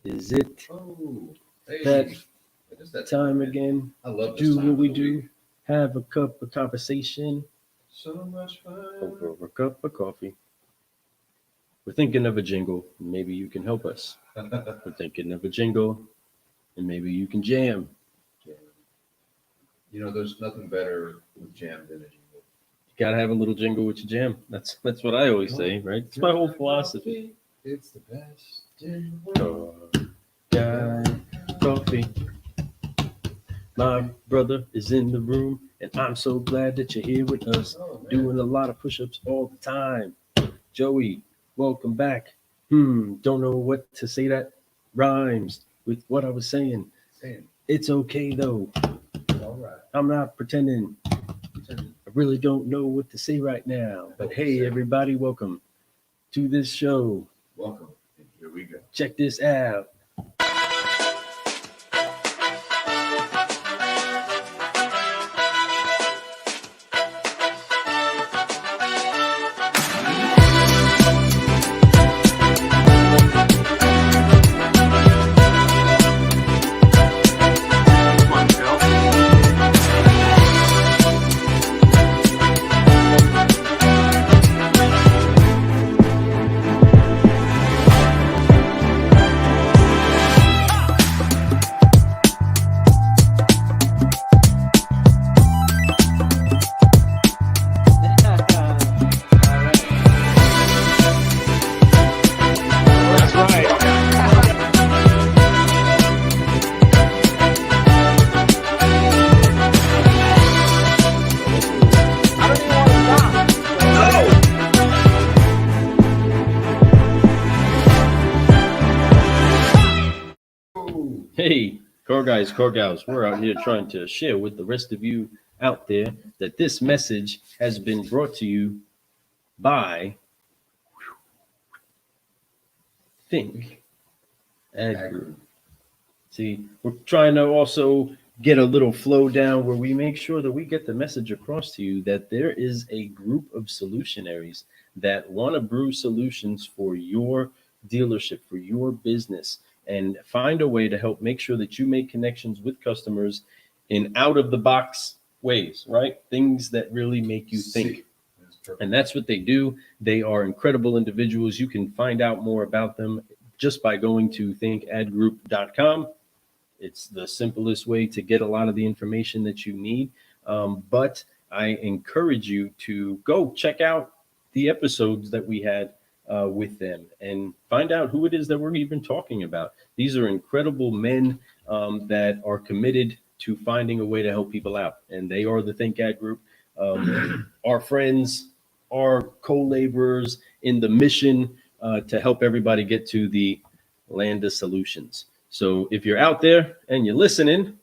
Is it Hey, that it is that time again? I love this Do time what of we the do. week. Have a cup of conversation So much fun. over a cup of coffee. We're thinking of a jingle. Maybe you can help us. We're thinking of a jingle, and maybe you can jam. You know, there's nothing better with jam than a jingle. You gotta have a little jingle with your jam. That's what I always say, right? It's my whole philosophy. It's the best in the world. Guy, coffee. My brother is in the room, and I'm so glad that you're here with us, doing a lot of push-ups all the time. Joey, welcome back. Don't know what to say that rhymes with what I was saying. It's okay though. All right. I'm not pretending. I really don't know what to say right now. But hey, everybody, welcome to this show. Welcome. Here we go. Check this out. Hey, car guys, car gals, we're out here trying to share with the rest of you out there that this message has been brought to you by Think Ad Group. See, we're trying to also get a little flow down where we make sure that we get the message across to you that there is a group of solutionaries that want to brew solutions for your dealership, for your business, and find a way to help make sure that you make connections with customers in out of the box ways, right? Things that really make you think. And that's what they do. They are incredible individuals. You can find out more about them just by going to thinkadgroup.com. It's the simplest way to get a lot of the information that you need. But I encourage you to go check out the episodes that we had with them and find out who it is that we're even talking about. These are incredible men that are committed to finding a way to help people out. And they are the Think Ad Group. Our friends, our co-laborers in the mission to help everybody get to the land of solutions. So if you're out there and you're listening,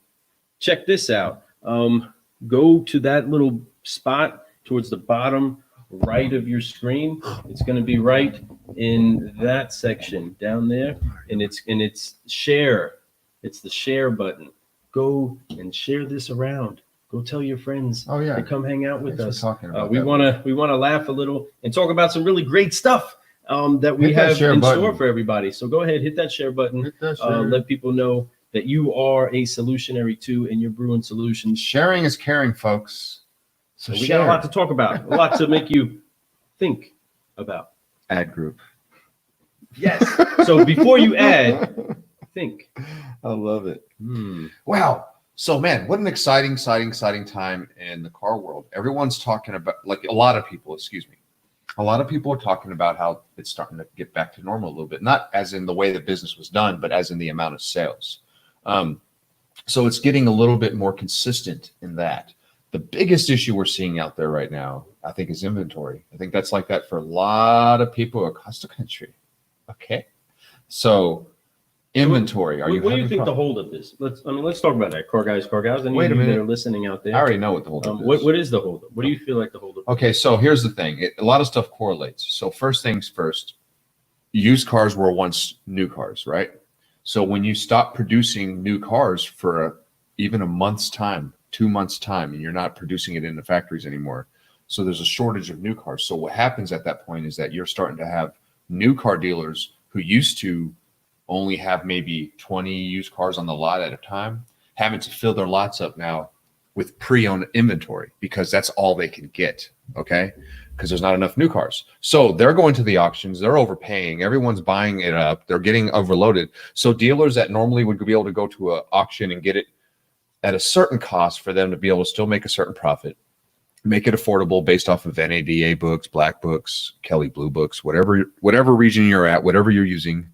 check this out. Go to that little spot towards the bottom right of your screen. It's going to be right in that section down there, and it's share. It's the share button. Go and share this around. Go tell your friends to come hang out with us. We want to laugh a little and talk about some really great stuff that we have in store for everybody. So go ahead, hit that share button. Let people know that you are a solutionary too, and you're brewing solutions. Sharing is caring, folks. So we got a lot to talk about, a lot to make you think about. Ad Group. Yes. So before you add, think. I love it. Wow. So, man, what an exciting time in the car world. Everyone's talking about, like a lot of people are talking about how it's starting to get back to normal a little bit, not as in the way the business was done, but as in the amount of sales. So it's getting a little bit more consistent in that. The biggest issue we're seeing out there right now, I think, is inventory. I think that's like that for a lot of people across the country. Okay. So inventory. What do you think the holdup is? Let's talk about that. Car guys, car gals. Wait a minute. They're listening out there. I already know what the holdup is. What is the holdup? What do you feel like the holdup is? Okay, so here's the thing. A lot of stuff correlates. So first things first, used cars were once new cars, right? So when you stop producing new cars for even a month's time, 2 months' time, and you're not producing it in the factories anymore, so there's a shortage of new cars. So what happens at that point is that you're starting to have new car dealers who used to only have maybe 20 used cars on the lot at a time, having to fill their lots up now with pre-owned inventory because that's all they can get. Okay. Because there's not enough new cars. So they're going to the auctions. They're overpaying. Everyone's buying it up. They're getting overloaded. So dealers that normally would be able to go to an auction and get it at a certain cost for them to be able to still make a certain profit, make it affordable based off of NADA books, black books, Kelly blue books, whatever region you're at, whatever you're using.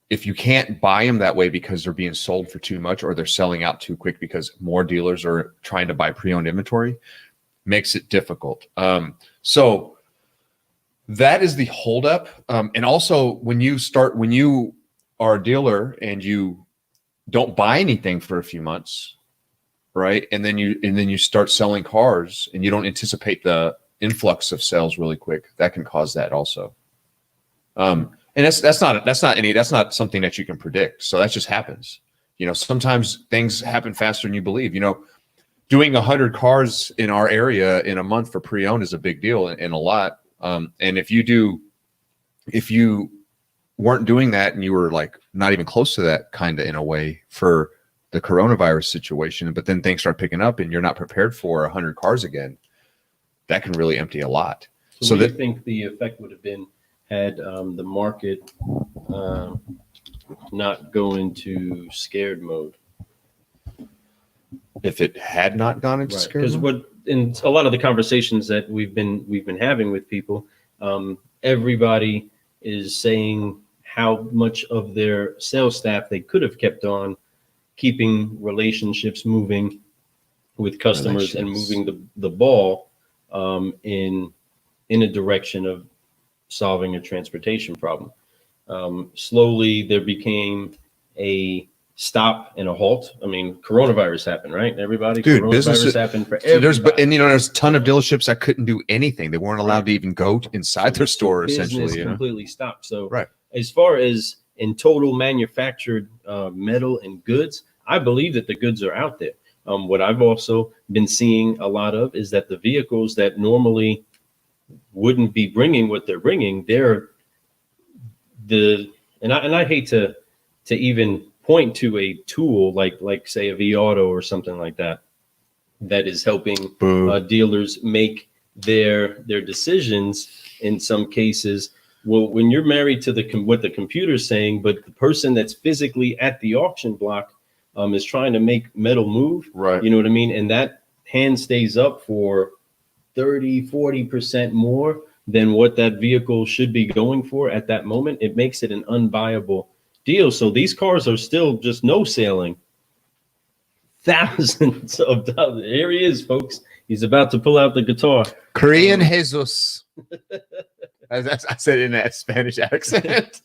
If you can't buy them that way because they're being sold for too much or they're selling out too quick because more dealers are trying to buy pre-owned inventory, makes it difficult. So that is the holdup. And also when you are a dealer and you don't buy anything for a few months, right? And then you start selling cars and you don't anticipate the influx of sales really quick, that can cause that also. And that's not something that you can predict. So that just happens. You know, sometimes things happen faster than you believe. You know, doing 100 cars in our area in a month for pre-owned is a big deal and a lot. And if you weren't doing that and you were like not even close to that kind of in a way for the coronavirus situation, but then things start picking up and you're not prepared for 100 cars again, that can really empty a lot. So what do you think the effect would have been had the market not go into scared mode? If it had not gone into scared mode? Because what in a lot of the conversations that we've been having with people, everybody is saying how much of their sales staff they could have kept on, keeping relationships moving with customers and moving the ball in a direction of solving a transportation problem. Slowly there became a stop and a halt. I mean, coronavirus happened, right? Everybody, dude, business happened for everybody. There's a ton of dealerships that couldn't do anything. They weren't allowed to even go inside their store, essentially. Completely stopped. So right. As far as in total manufactured metal and goods, I believe that the goods are out there. What I've also been seeing a lot of is that the vehicles that normally wouldn't be bringing what they're bringing, and I hate to even point to a tool like say a V-Auto or something like that is helping dealers make their decisions in some cases. Well, when you're married to what the computer's saying, but the person that's physically at the auction block is trying to make metal move, right? You know what I mean? And that hand stays up for 30-40% more than what that vehicle should be going for at that moment. It makes it an unbuyable deal. So these cars are still just no selling thousands of dollars. Here he is, folks. He's about to pull out the guitar. Korean Jesus. As I said in that Spanish accent.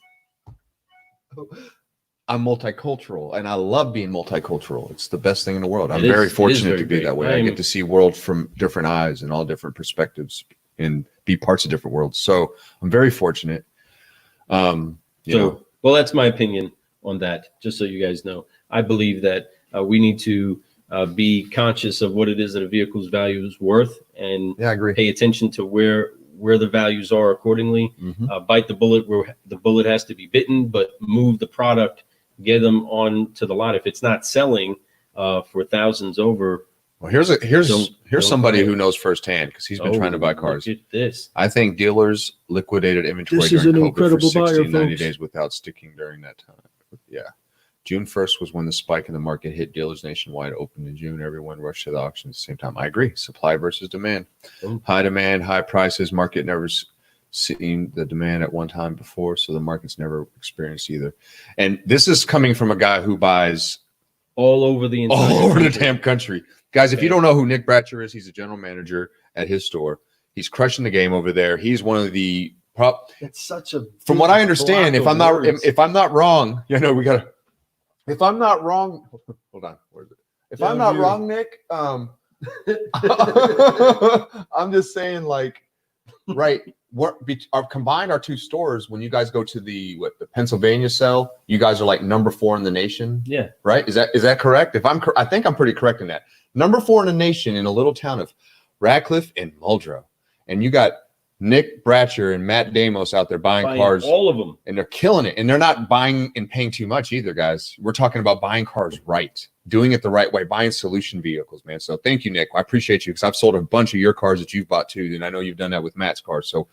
I'm multicultural and I love being multicultural. It's the best thing in the world. I'm very fortunate to be that way. I get to see world from different eyes and all different perspectives and be parts of different worlds. So I'm very fortunate. Well, that's my opinion on that. Just so you guys know, I believe that we need to be conscious of what it is that a vehicle's value is worth and I agree. Pay attention to where the values are accordingly. Bite the bullet where the bullet has to be bitten, but move the product, get them on to the lot. If it's not selling for thousands over. Well, here's somebody who knows firsthand because he's been trying to buy cars. Look at this. I think dealers liquidated inventory during COVID for 60, 90 days without sticking during that time. Yeah. June 1st was when the spike in the market hit. Dealers nationwide opened in June. Everyone rushed to the auction at the same time. I agree. Supply versus demand. High demand, high prices. Market never seen the demand at one time before, so the market's never experienced either. And this is coming from a guy who buys all over the damn country. Guys, if you don't know who Nick Bratcher is, he's a general manager at his store. He's crushing the game over there. He's one of the It's such a from what I understand, if I'm not wrong, if I'm not wrong, hold on. Where is it? If I'm not wrong, Nick, I'm just saying, like, right. Combined our two stores, when you guys go to the Pennsylvania cell, you guys are like number 4 in the nation. Yeah. Right. Is that correct? I think I'm pretty correct in that. Number 4 in the nation in a little town of Radcliffe and Muldrow. And you got Nick Bratcher and Matt Damos out there buying cars, all of them, and they're killing it. And they're not buying and paying too much either, guys. We're talking about buying cars right, doing it the right way, buying solution vehicles, man. So thank you, Nick. I appreciate you because I've sold a bunch of your cars that you've bought too, and I know you've done that with Matt's cars. So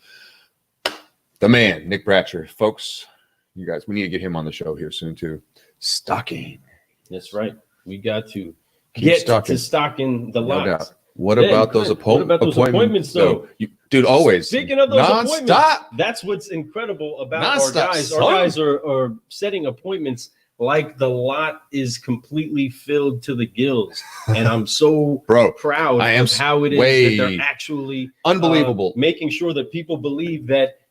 the man, Nick Bratcher, folks, you guys, we need to get him on the show here soon too. Stocking. That's right. We got to Keep get stocking. to stocking the No lots. doubt. What about those appointments, though? Dude, always. Speaking of those appointments, non-stop. that's what's incredible about Non-stop, our guys. son. Our guys are setting appointments like the lot is completely filled to the gills. And I'm so proud of how it is that they're actually unbelievable, making sure that people believe that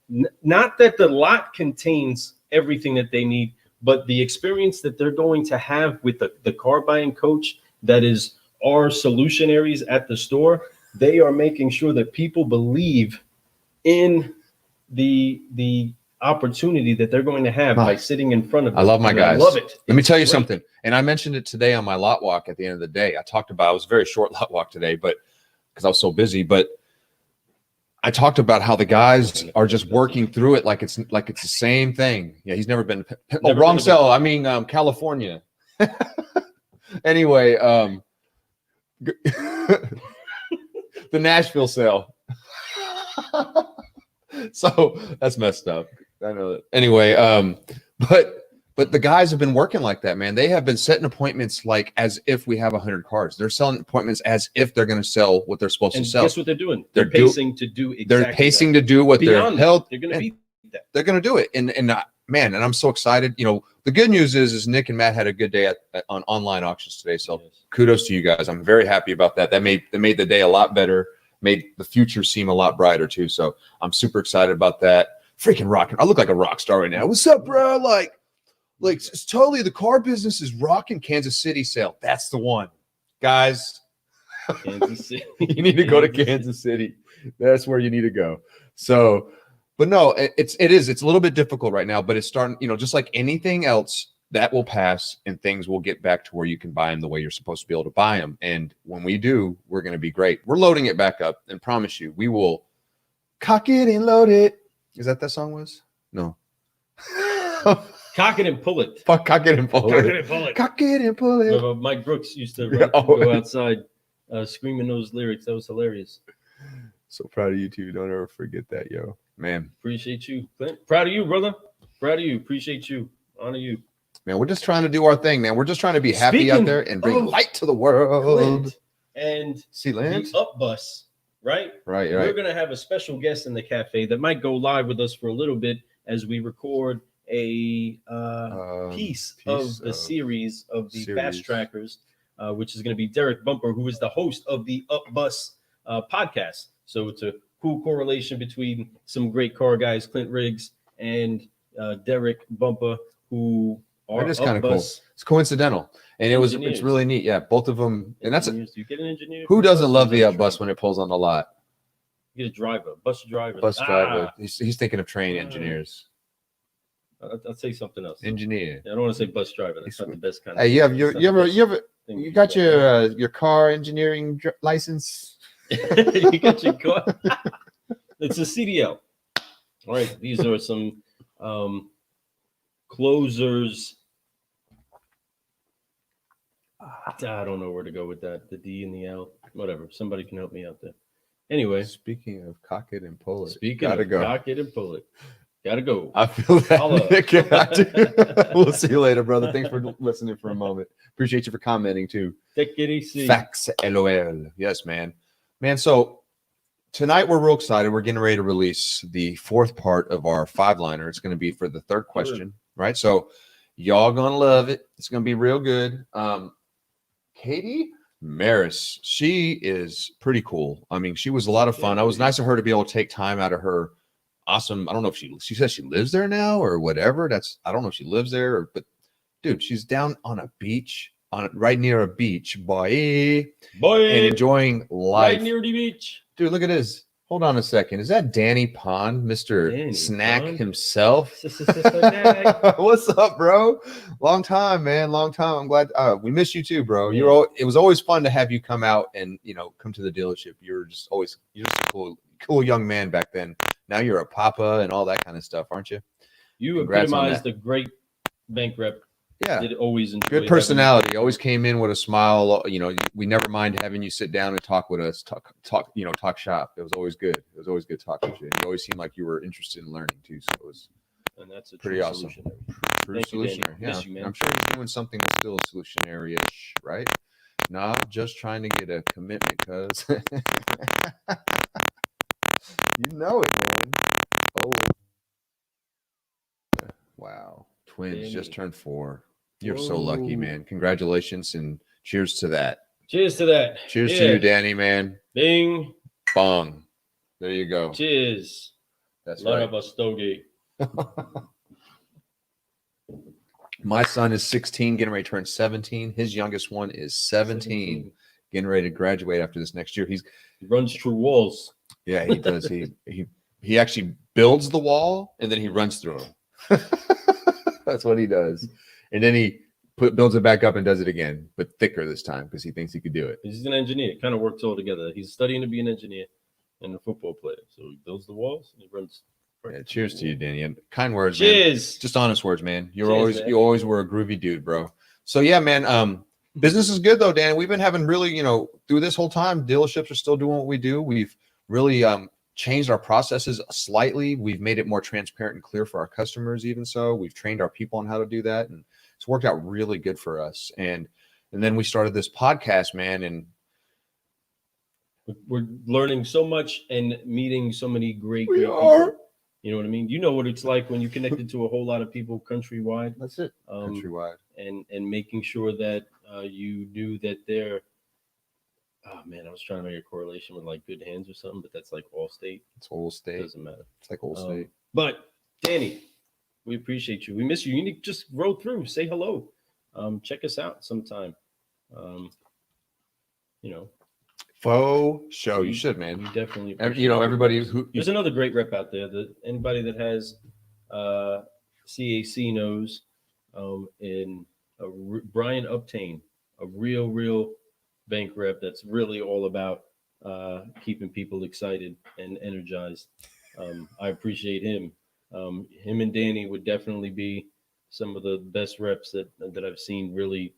not that the lot contains everything that they need, but the experience that they're going to have with the car buying coach that is our solutionaries at the store. They are making sure that people believe in the opportunity that they're going to have by sitting in front of them. I love my guys. I love it. Let me tell you something. And I mentioned it today on my lot walk at the end of the day. I talked about, it was a very short lot walk today, but because I was so busy, but I talked about how the guys are just working through it like it's the same thing. Yeah, he's never been. Oh, wrong cell. I mean, California. Anyway, the Nashville cell. So that's messed up. I know that. Anyway, but the guys have been working like that, man. They have been setting appointments like as if we have 100 cars. They're selling appointments as if they're going to sell what they're supposed to sell. Guess what they're doing? They're pacing to do exactly They're pacing to do what they're held. They're going to be that. They're going to do it. And man, and I'm so excited. You know, the good news is Nick and Matt had a good day on online auctions today. So kudos to you guys. I'm very happy about that. That made the day a lot better, made the future seem a lot brighter too. So I'm super excited about that. Freaking rocking. I look like a rock star right now. What's up, bro? Like it's totally the car business is rocking. Kansas City sale. That's the one. Guys, Kansas City. You need to go to Kansas City. That's where you need to go. So, but no, it's a little bit difficult right now, but it's starting, you know, just like anything else, that will pass and things will get back to where you can buy them the way you're supposed to be able to buy them. And when we do, we're going to be great. We're loading it back up and promise you, we will cock it and load it. Is that song was? No. Cock it and pull it. Fuck, cock it and pull Cock it. it and pull it. Cock it and pull it. Mike Brooks used to go outside screaming those lyrics. That was hilarious. So proud of you too. Don't ever forget that, yo. Man. Appreciate you, Clint. Proud of you, brother. Proud of you. Appreciate you. Honor you. Man, we're just trying to do our thing, man. We're just trying to be happy out there and bring light to the world. Clint and see Lance? The Up Bus, right? Right. We're going to have a special guest in the cafe that might go live with us for a little bit as we record a piece of the series of the Fast Trackers, which is going to be Derek Bumper, who is the host of the Up Bus podcast. So it's a cool correlation between some great car guys, Clint Riggs and Derek Bumper, who are that is kind of cool. It's coincidental, and it's really neat. Yeah, both of them, and that's you get an engineer. Who doesn't love the Up Bus when it pulls on the lot? You get a driver, bus driver. Bus driver. He's thinking of train engineers. I'll say something else. Engineer. I don't want to say bus driver. That's not the best kind. Hey, you got your car engineering license? You got your car. It's a CDL. All right, these are some closers. I don't know where to go with that. The D and the L, whatever. Somebody can help me out there. Anyway, speaking of cock it and pull it, cock it and pull it. Gotta go. I feel that. We'll see you later, brother. Thanks for listening for a moment. Appreciate you for commenting too. Take it easy. Fax LOL. Yes, man. So tonight we're real excited. We're getting ready to release the fourth part of our 5-liner. It's going to be for the third question, right? So y'all gonna love it. It's gonna be real good. Katie Maris, she is pretty cool. I mean, she was a lot of fun. It was nice of her to be able to take time out of her awesome. I don't know if she says she lives there now or whatever. I don't know if she lives there, but dude, she's down on a beach, right near a beach, boy, and enjoying life. Right near the beach. Dude, look at this. Hold on a second. Is that Danny Pond, Mr. Snack himself? What's up, bro? Long time, man. Long time. I'm glad we miss you too, bro. Yeah. It was always fun to have you come out and come to the dealership. You're just cool. cool young man back then. Now you're a papa and all that kind of stuff, aren't you? You Congrats on epitomized that. a great bank rep. Yeah. Did always enjoy Good having personality. you. Always came in with a smile. You know, we never mind having you sit down and talk with us, talk, talk shop. It was always good. It was always good talking to you. You always seemed like you were interested in learning too. So it was And that's a pretty true awesome. solutionary. True Thank you, Danny. solutionary. Yeah, Miss you, man. I'm sure he's doing something that's still solutionary-ish, right? Nah, just trying to get a commitment, cuz. You know it, man. Oh. Wow. Twins Danny. just turned 4. You're so lucky, Whoa. man. Congratulations and cheers to that. Cheers to that. Cheers Yeah. to you, Danny, man. Bing. Bong. There you go. Cheers. That's Lot right. of us stogie. My son is 16, getting ready to turn 17. His youngest one is 17, getting ready to graduate after this next year. He runs through walls. Yeah, he does. He actually builds the wall and then he runs through them. That's what he does. And then he builds it back up and does it again, but thicker this time because he thinks he could do it. He's an engineer. It kind of works all together. He's studying to be an engineer and a football player. So he builds the walls and he runs. Yeah, cheers to you, Danny. And kind words, man. Cheers. Just honest words, man. Cheers, man. You always were a groovy dude, bro. So yeah, man. Business is good though, Dan. We've been having really, through this whole time, dealerships are still doing what we do. We've really changed our processes slightly. We've made it more transparent and clear for our customers. Even so, we've trained our people on how to do that, and it's worked out really good for us. And then we started this podcast, man, and we're learning so much and meeting so many great we people. are. You know what I mean? You know what it's like when you connected to a whole lot of people countrywide. That's it. Countrywide. And making sure that you knew that they're. Oh man, I was trying to make a correlation with like Good Hands or something, but that's like Allstate. It's Allstate. Doesn't matter. It's like Allstate. But Danny, we appreciate you. We miss you. You need to just roll through, say hello. Check us out sometime. Faux show. You should, man. We definitely. Everybody who There's another great rep out there that anybody that has CAC knows. Brian Uptain, a real bank rep that's really all about keeping people excited and energized. I appreciate him. Him and Danny would definitely be some of the best reps that I've seen really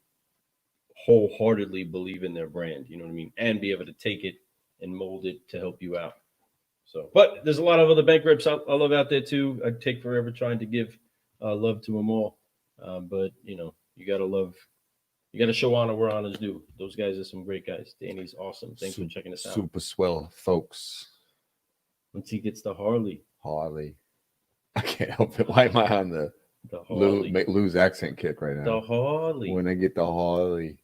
wholeheartedly believe in their brand, you know what I mean, and be able to take it and mold it to help you out. So, but there's a lot of other bank reps I love out there too. I'd take forever trying to give love to them all. But you got to show honor where honor's due. Those guys are some great guys. Danny's awesome. Thanks for checking us out. Super swell, folks. Once he gets the Harley. I can't help it. Why am I on the Harley. Lou's accent kick right now? The Harley. When I get the Harley.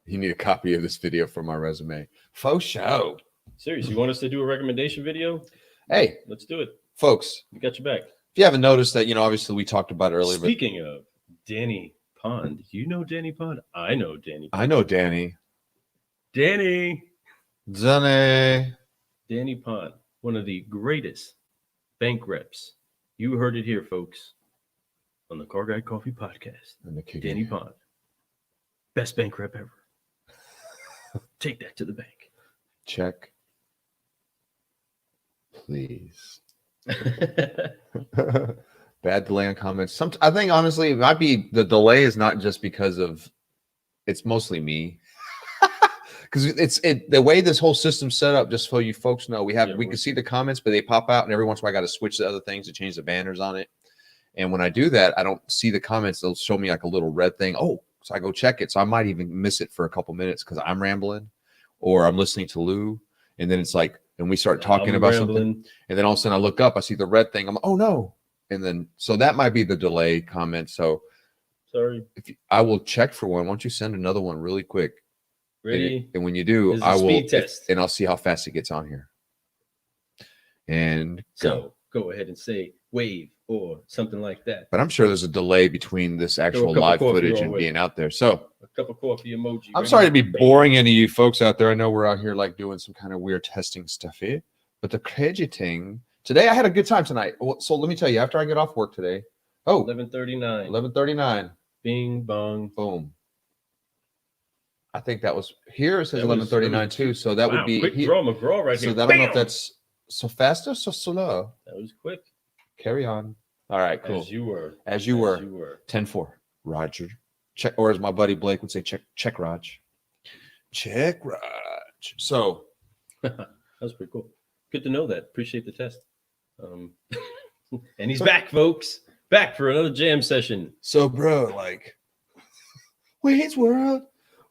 You need a copy of this video for my resume. Faux show. Seriously, you want us to do a recommendation video? Hey, let's do it. Folks. We got your back. If you haven't noticed that, obviously we talked about it earlier. Speaking of Danny Pond, you know Danny Pond? I know Danny Pond. I know Danny. Danny Pond, one of the greatest bank reps. You heard it here, folks, on the Car Guy Coffee Podcast. Danny Pond, best bank rep ever. Take that to the bank. Check. Please. Bad delay on comments. I think honestly, it might be the delay is not just because of it's mostly me. Because the way this whole system's set up, just so you folks know, we can see the comments, but they pop out, and every once in a while I got to switch to other things to change the banners on it. And when I do that, I don't see the comments. They'll show me like a little red thing. Oh, so I go check it. So I might even miss it for a couple minutes because I'm rambling or I'm listening to Lou. And then it's like, and we start talking about something. And then all of a sudden I look up, I see the red thing. I'm like, oh no. And then, so that might be the delay comment. So sorry. I will check for one. Why don't you send another one really quick? Ready? And when you do, I will, and I'll see how fast it gets on here. And so go ahead and say wave or something like that. But I'm sure there's a delay between this actual live footage and being out there. So a cup of coffee emoji. I'm sorry to be boring any of you folks out there. I know we're out here like doing some kind of weird testing stuff here. But the crazy thing, today I had a good time tonight. So let me tell you, after I get off work today, 11:39. Bing, bong, boom. I think that was here. It says That was- 11:39 too. So that Wow, would be quick he- draw McGraw right so here. that, I don't know if Bam! that's so fast or so slow. That was quick. Carry on. All right, cool. As you were. As you were. You were. 10-4. Roger. Check, or as my buddy Blake would say, check Raj. Check Raj. So That was pretty cool. Good to know that. Appreciate the test. And he's back, folks. Back for another jam session. So, bro, like, Wade's World,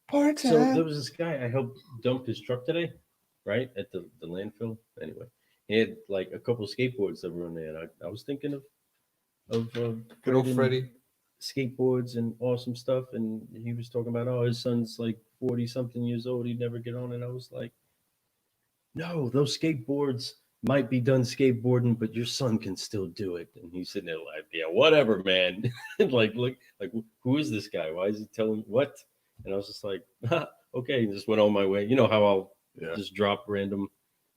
part So time. there was this guy I helped dump his truck today, right? At the landfill. Anyway, he had like a couple skateboards that were in there. And I was thinking of Good old Fred and Freddie. skateboards and awesome stuff. And he was talking about, oh, his son's like 40 something years old. He'd never get on. And I was like, no, those skateboards might be done skateboarding, but your son can still do it. And he's sitting there like, yeah, whatever, man. Like, look, like, who is this guy? Why is he telling what? And I was just like, okay, and just went on my way. You know how I'll just drop random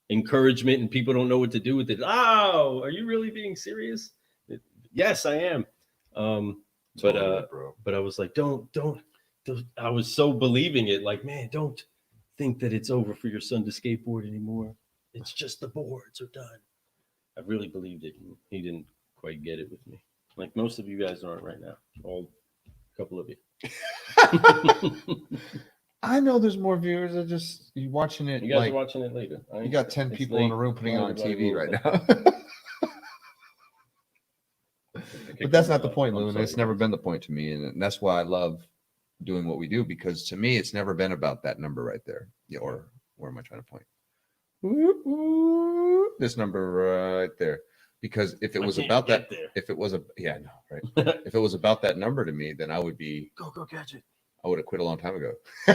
encouragement and people don't know what to do with it. Oh, are you really being serious? Yes, I am. But I was like, don't. I was so believing it. Like, man, don't think that it's over for your son to skateboard anymore. It's just the boards are done. I really believed it. And he didn't quite get it with me. Like most of you guys aren't right now. All a couple of you. I know there's more viewers. Are just you watching it. You guys like, are watching it later. You got 10 It's people late. in a room putting it on Everybody TV moves right like- now. But that's not the point, I'm Lou. And sorry, it's never guys. been the point to me. And that's why I love doing what we do, because to me, it's never been about that number right there. Yeah, or where am I trying to point? This number right there. Because if it I was can't about that, get there. if it was a, yeah, no, right. If it was about that number to me, then I would be, Go catch it. I would have quit a long time ago. Go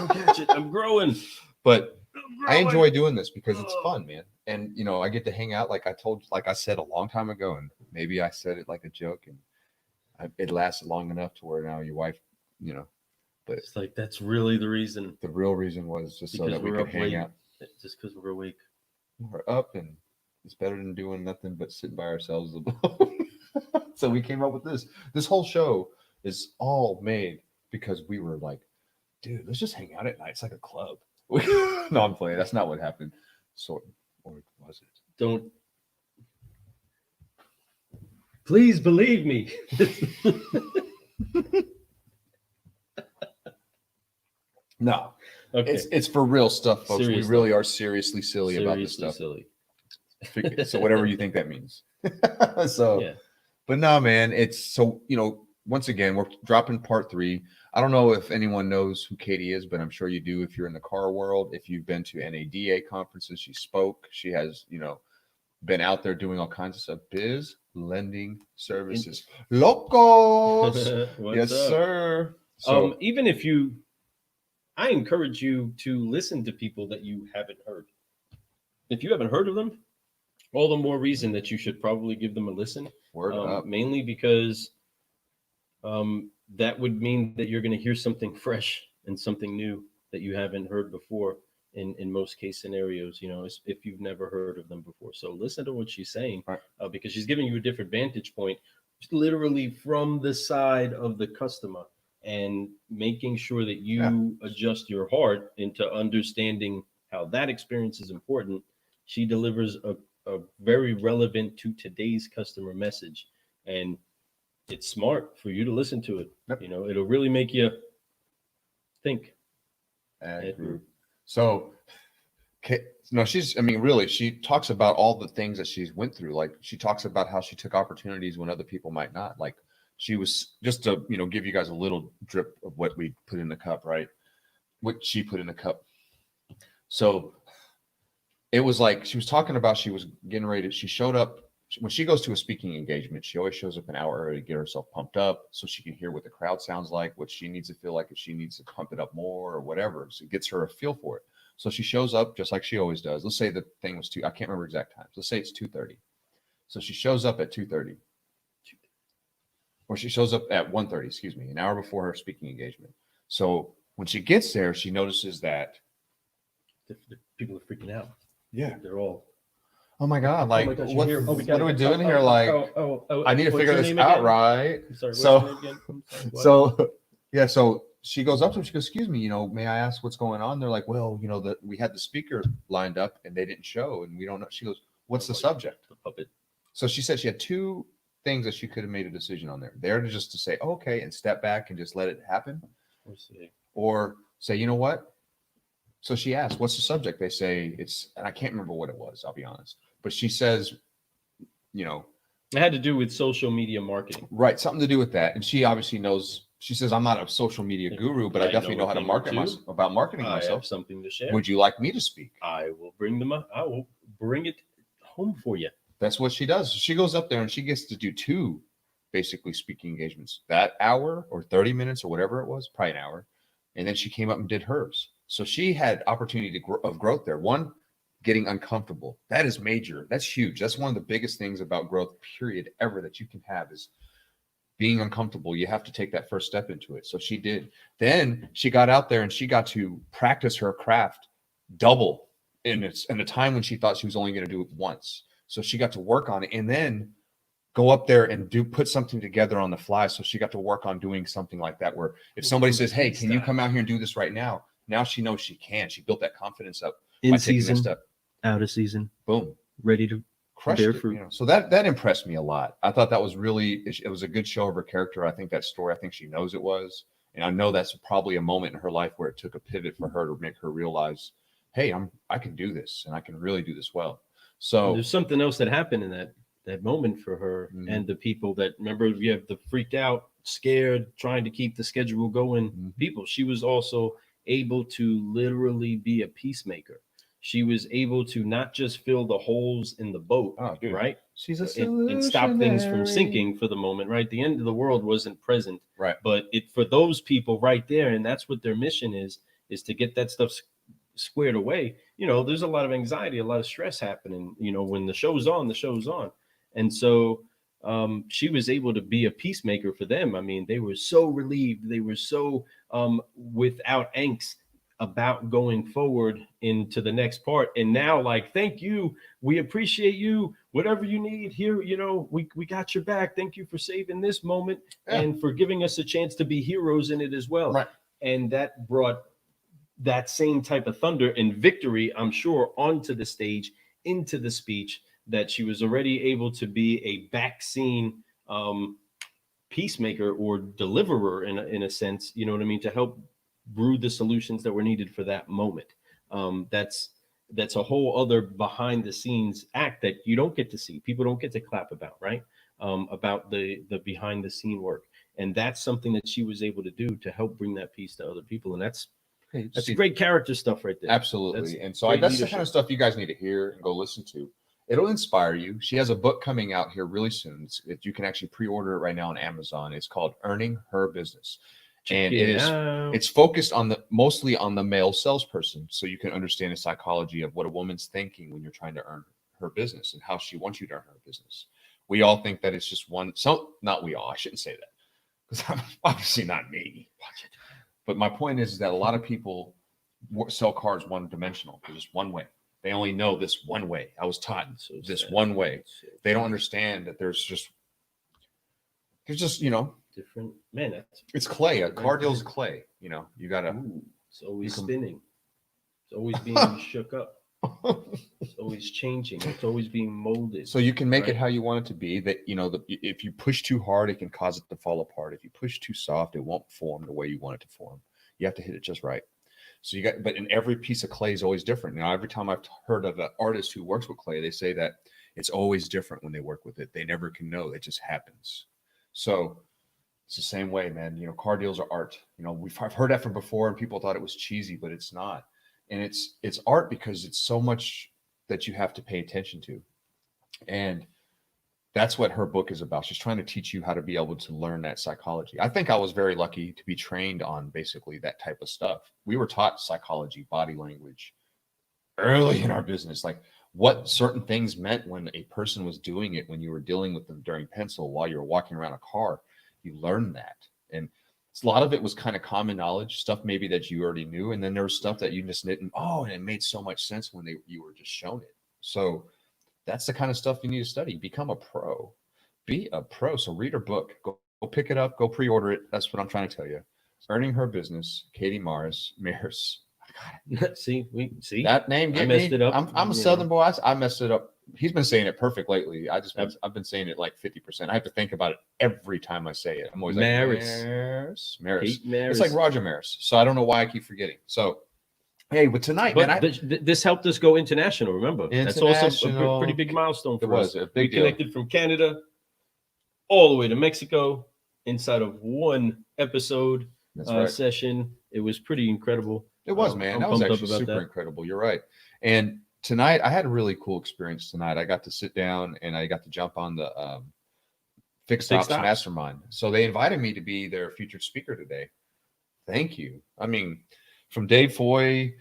catch it. I'm growing. But I'm I growing. enjoy doing this because it's Oh. fun, man. And you know, I get to hang out like I said a long time ago, and maybe I said it like a joke, and it lasted long enough to where now your wife, you know, but It's like that's really the reason. the real reason was just so Because that we we're could up hang late. out. Just because we're awake. We're up, and it's better than doing nothing but sitting by ourselves. So we came up with this. This whole show is all made because we were like, dude, let's just hang out at night. It's like a club. No, I'm playing. That's not what happened. So, or was it? Don't. Please believe me. No, Okay. it's for real stuff, folks. Serious we really are seriously silly about this Seriously stuff. silly. So whatever you think that means. So, Yeah. but no, man, it's so, you know, once again, we're dropping part 3. I don't know if anyone knows who Katie is, but I'm sure you do if you're in the car world. If you've been to NADA conferences, she spoke. She has, you know, been out there doing all kinds of stuff. Biz lending services. Locos. What's Yes, up? sir. So, Even if I encourage you to listen to people that you haven't heard. If you haven't heard of them, all the more reason that you should probably give them a listen. word up. Mainly because that would mean that you're going to hear something fresh and something new that you haven't heard before in most case scenarios, you know, if you've never heard of them before. So listen to what she's saying, Right. Because she's giving you a different vantage point, literally from the side of the customer, and making sure that you adjust your heart into understanding how that experience is important. She delivers a very relevant to today's customer message, and it's smart for you to listen to it. Yep. You know, it'll really make you think. Ad group. So, no, she's, I mean, really, she talks about all the things that she's went through. Like, she talks about how she took opportunities when other people might not. Like, she was, just to, you know, give you guys a little drip of what we put in the cup, right? What she put in the cup. So, it was like, she was talking about, she was getting ready to, she showed up, when she goes to a speaking engagement, she always shows up an hour early to get herself pumped up so she can hear what the crowd sounds like, what she needs to feel like, if she needs to pump it up more or whatever. So it gets her a feel for it. So she shows up just like she always does. Let's say the thing was I can't remember exact times. Let's say it's 2:30. So she shows up at 2:30. Or she shows up at 1:30, excuse me, an hour before her speaking engagement. So when she gets there, she notices that The people are freaking out. yeah, They're all, oh my god, like oh my gosh, what, you're here. what are we doing here? Like I need to what's figure your this name out, again? right? I'm sorry, what's So- your name again? I'm sorry, what? So yeah, so she goes up to him. She goes, "Excuse me, may I ask what's going on?" They're like, "Well, we had the speaker lined up and they didn't show, and we don't know." She goes, "What's the subject?" The puppet. So she said she had two things that she could have made a decision on there. There to just to say, oh, "Okay," and step back and just let it happen, or say, "You know what?" So she asked, "What's the subject?" They say it's, and I can't remember what it was. I'll be honest, but she says, It had to do with social media marketing. right, something to do with that. And she obviously knows. She says, "I'm not a social media guru, but I definitely know how to marketing I myself. have something to share. Would you like me to speak?" I will bring them up. I will bring it home for you. That's what she does. She goes up there and she gets to do two basically speaking engagements that hour or 30 minutes or whatever it was, probably an hour. And then she came up and did hers. So she had opportunity of growth there. One, getting uncomfortable. That is major. That's huge. That's one of the biggest things about growth, period, ever that you can have is being uncomfortable. You have to take that first step into it. So she did. Then she got out there and she got to practice her craft double in a time when she thought she was only going to do it once. So she got to work on it and then go up there and put something together on the fly. So she got to work on doing something like that, where if somebody says, "Hey, can you come out here and do this right now?" Now she knows she can. She built that confidence up In season, out of season, boom, ready to crush bear it. fruit. So that impressed me a lot. I thought that was it was a good show of her character. I think that story, I think she knows it was. And I know that's probably a moment in her life where it took a pivot for her to make her realize, hey, I can do this and I can really do this well. So there's something else that happened in that moment for her and the people that remember you have the freaked out, scared, trying to keep the schedule going people. She was also able to literally be a peacemaker. She was able to not just fill the holes in the boat, right? She's a and stop things from sinking for the moment, right? The end of the world wasn't present, right? But it for those people right there, and that's what their mission is to get that stuff squared away. There's a lot of anxiety, a lot of stress happening. When the show's on, and so she was able to be a peacemaker for them. I mean, they were so relieved, they were so without angst about going forward into the next part. And now, like, thank you, we appreciate you, whatever you need here, we got your back. Thank you for saving this moment and for giving us a chance to be heroes in it as well. Right. And that brought that same type of thunder and victory, I'm sure, onto the stage, into the speech, that she was already able to be a back scene peacemaker or deliverer in a sense, you know what I mean, to help brew the solutions that were needed for that moment. That's a whole other behind the scenes act that you don't get to see. People don't get to clap about, right? About the behind the scene work. And that's something that she was able to do to help bring that peace to other people. And that's great character stuff right there. Absolutely. And so that's the kind of stuff you guys need to hear and go listen to. It'll inspire you. She has a book coming out here really soon. You can actually pre-order it right now on Amazon. It's called Earning Her Business. And it's focused on mostly on the male salesperson. So you can understand the psychology of what a woman's thinking when you're trying to earn her business and how she wants you to earn her business. We all think that it's just one. So not we all, I shouldn't say that, because I'm obviously not me. But my point is that a lot of people sell cars one-dimensional. There's just one way. They only know this one way. I was taught this one way. They don't understand that there's just different, man. It's clay. A car deal's clay. You gotta. It's always spinning. It's always being shook up. It's always changing. It's always being molded. So you can make it how you want it to be. That if you push too hard, it can cause it to fall apart. If you push too soft, it won't form the way you want it to form. You have to hit it just right. So but in every piece of clay is always different. Now, every time I've heard of an artist who works with clay, they say that it's always different when they work with it. They never can know. It just happens. So it's the same way, man. Car deals are art. I've heard that from before, and people thought it was cheesy, but it's not. And it's art because it's so much that you have to pay attention to. And that's what her book is about. She's trying to teach you how to be able to learn that psychology. I think I was very lucky to be trained on basically that type of stuff. We were taught psychology, body language early in our business, like what certain things meant when a person was doing it, when you were dealing with them during pencil, while you were walking around a car. You learned that. And a lot of it was kind of common knowledge stuff, maybe that you already knew. And then there was stuff that you just didn't. And it made so much sense when you were just shown it. So that's the kind of stuff you need to study. Become a pro. Be a pro. So read her book. Go pick it up. Go pre-order it. That's what I'm trying to tell you. earning her business, Katie Maris. see That name, I get messed me? it up. I'm a you Southern know. boy. I messed it up. He's been saying it perfect lately. Yep. I've been saying it like 50%. I have to think about it every time I say it. I'm always Maris. like Maris. Kate Maris. It's like Roger Maris. So I don't know why I keep forgetting. So hey, but tonight, But man, this helped us go international. Remember, that's also a pretty big milestone for us. It was a We big deal. connected from Canada all the way to Mexico inside of one episode That's right. session. It was pretty incredible. It was, man. I'm That was pumped up actually about super that. incredible. You're right. And tonight, I had a really cool experience tonight. I got to sit down and I got to jump on the Fixed Ops Mastermind. So they invited me to be their featured speaker today. Thank you. I mean, from Dave Foy,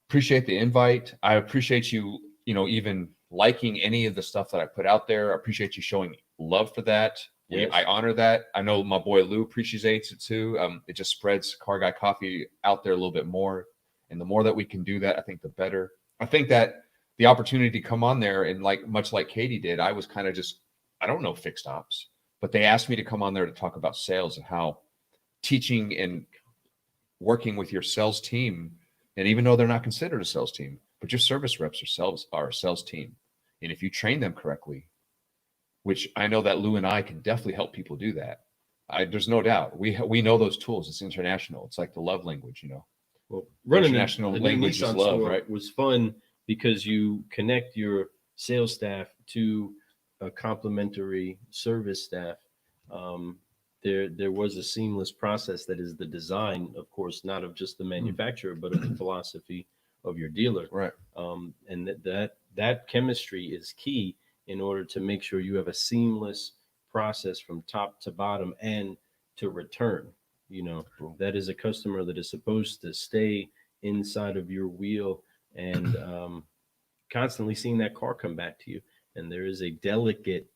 appreciate the invite. I appreciate you, even liking any of the stuff that I put out there. I appreciate you showing love for that. Yes. I honor that. I know my boy Lou appreciates it too. It just spreads Car Guy Coffee out there a little bit more. And the more that we can do that, I think the better. I think that the opportunity to come on there and much like Katie did, I was kind of I don't know fixed ops, but they asked me to come on there to talk about sales and how teaching and working with your sales team. And even though they're not considered a sales team, but your service reps are a sales team. And if you train them correctly, which I know that Lou and I can definitely help people do that. There's no doubt. We know those tools. It's international. It's like the love language, Well, running international the language Nissan is love, store right? was fun because you connect your sales staff to a complementary service staff. There was a seamless process that is the design, of course, not of just the manufacturer, but of the philosophy of your dealer. Right. And that chemistry is key in order to make sure you have a seamless process from top to bottom and to return. That is a customer that is supposed to stay inside of your wheel and constantly seeing that car come back to you. And there is a delicate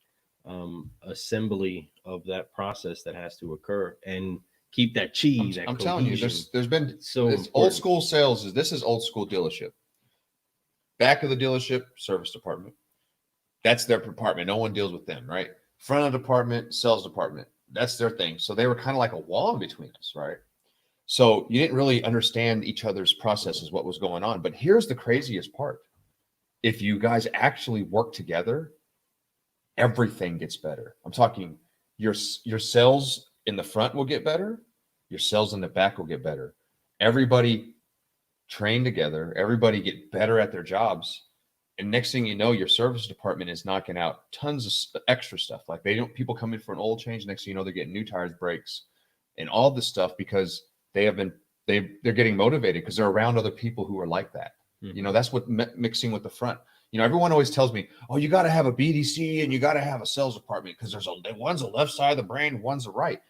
assembly of that process that has to occur and keep that cheese. I'm telling you, there's been so it's old school sales. This is old school dealership. Back of the dealership, service department. That's their department. No one deals with them, right? Front of the department, sales department. That's their thing. So they were kind of like a wall in between us, right? So you didn't really understand each other's processes, what was going on. But here's the craziest part. If you guys actually work together, everything gets better. I'm talking your sales in the front will get better. Your sales in the back will get better. Everybody train together. Everybody get better at their jobs. And next thing you know, your service department is knocking out tons of extra stuff. Like people come in for an oil change. Next thing you know, they're getting new tires, brakes, and all this stuff because they're getting motivated because they're around other people who are like that. Mm-hmm. That's what mixing with the front. Everyone always tells me, oh, you got to have a BDC and you got to have a sales department because one's the left side of the brain, one's the right.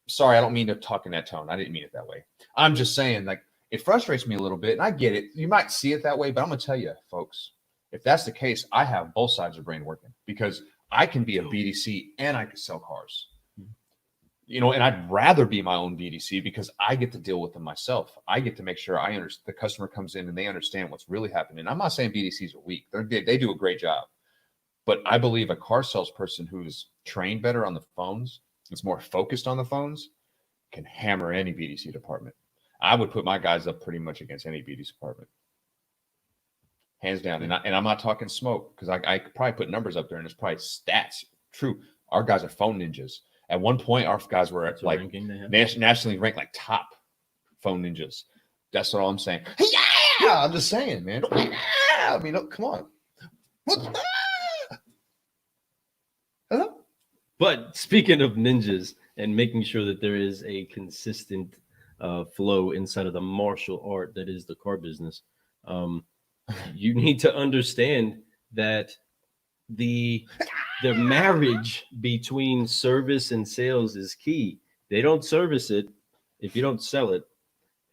Sorry, I don't mean to talk in that tone. I didn't mean it that way. I'm just saying, it frustrates me a little bit, and I get it. You might see it that way, but I'm going to tell you, folks, if that's the case, I have both sides of the brain working because I can be a BDC and I can sell cars. And I'd rather be my own BDC because I get to deal with them myself. I get to make sure the customer comes in and they understand what's really happening. I'm not saying BDCs are weak. They do a great job. But I believe a car salesperson who's trained better on the phones, is more focused on the phones, can hammer any BDC department. I would put my guys up pretty much against any BDC department. Hands down. And I'm not talking smoke because I could probably put numbers up there and it's probably stats. True. Our guys are phone ninjas. At one point, our guys were nationally ranked top phone ninjas. That's what I'm saying. Yeah, I'm just saying, man. I mean, come on. Hello? But speaking of ninjas and making sure that there is a consistent flow inside of the martial art that is the car business, you need to understand that the marriage between service and sales is key. They don't service it if you don't sell it,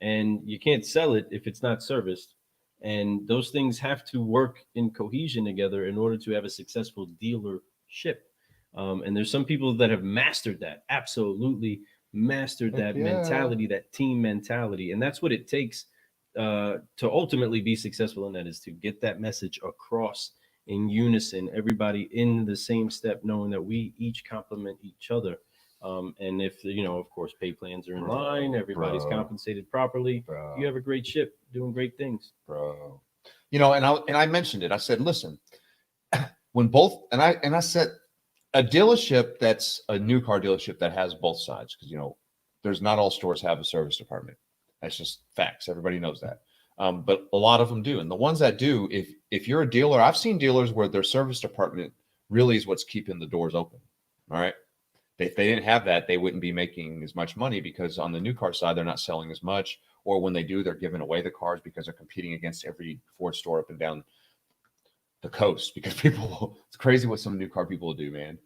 and you can't sell it if it's not serviced. And those things have to work in cohesion together in order to have a successful dealership. And there's some people that have mastered that, absolutely mastered that mentality, that team mentality. And that's what it takes to ultimately be successful in that, is to get that message across in unison, everybody in the same step, knowing that we each complement each other. And if, of course, pay plans are in line, everybody's Bro. compensated properly, Bro. you have a great ship doing great things. Bro. And I mentioned it. I said, listen, when both, and I said, a dealership that's a new car dealership that has both sides, because there's not all stores have a service department. That's just facts. Everybody knows that. But a lot of them do. And the ones that do, if you're a dealer, I've seen dealers where their service department really is what's keeping the doors open. All right. If they didn't have that, they wouldn't be making as much money, because on the new car side, they're not selling as much. Or when they do, they're giving away the cars because they're competing against every Ford store up and down the coast, because it's crazy what some new car people will do, man.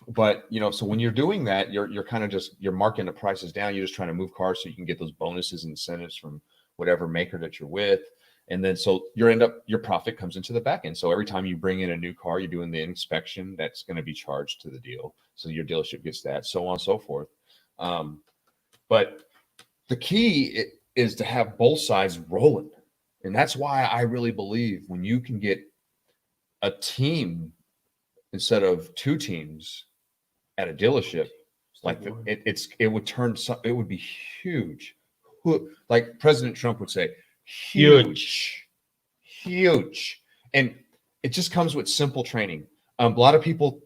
But so when you're doing that, you're kind of you're marking the prices down. You're just trying to move cars so you can get those bonuses and incentives from whatever maker that you're with. And then so your profit comes into the back end. So every time you bring in a new car, you're doing the inspection that's going to be charged to the deal. So your dealership gets that, so on and so forth. But the key is to have both sides rolling. And that's why I really believe when you can get a team instead of two teams at a dedealership, like it would be huge. Like President Trump would say, huge. And it just comes with simple training. A lot of people,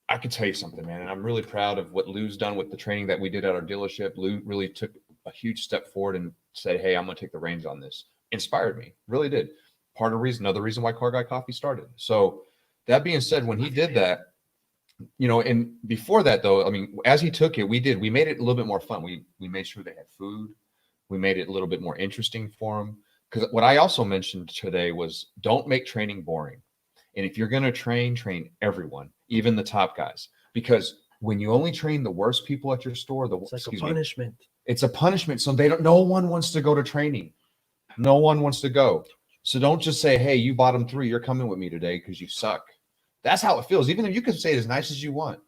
I can tell you something, man, and I'm really proud of what Lou's done with the training that we did at our dealership. Lou really took a huge step forward and said, hey, I'm going to take the reins on this. Inspired me, really did. Another reason why Car Guy Coffee started. So that being said, when he did that, and before that though, I mean, as he took it, we made it a little bit more fun. We made sure they had food. We made it a little bit more interesting for them. Because what I also mentioned today was, don't make training boring. And if you're going to train everyone, even the top guys, because when you only train the worst people at your store, it's like a punishment. It's a punishment. So no one wants to go to training. No one wants to go. So don't just say, hey, you bottom 3, you're coming with me today because you suck. That's how it feels. Even if you can say it as nice as you want.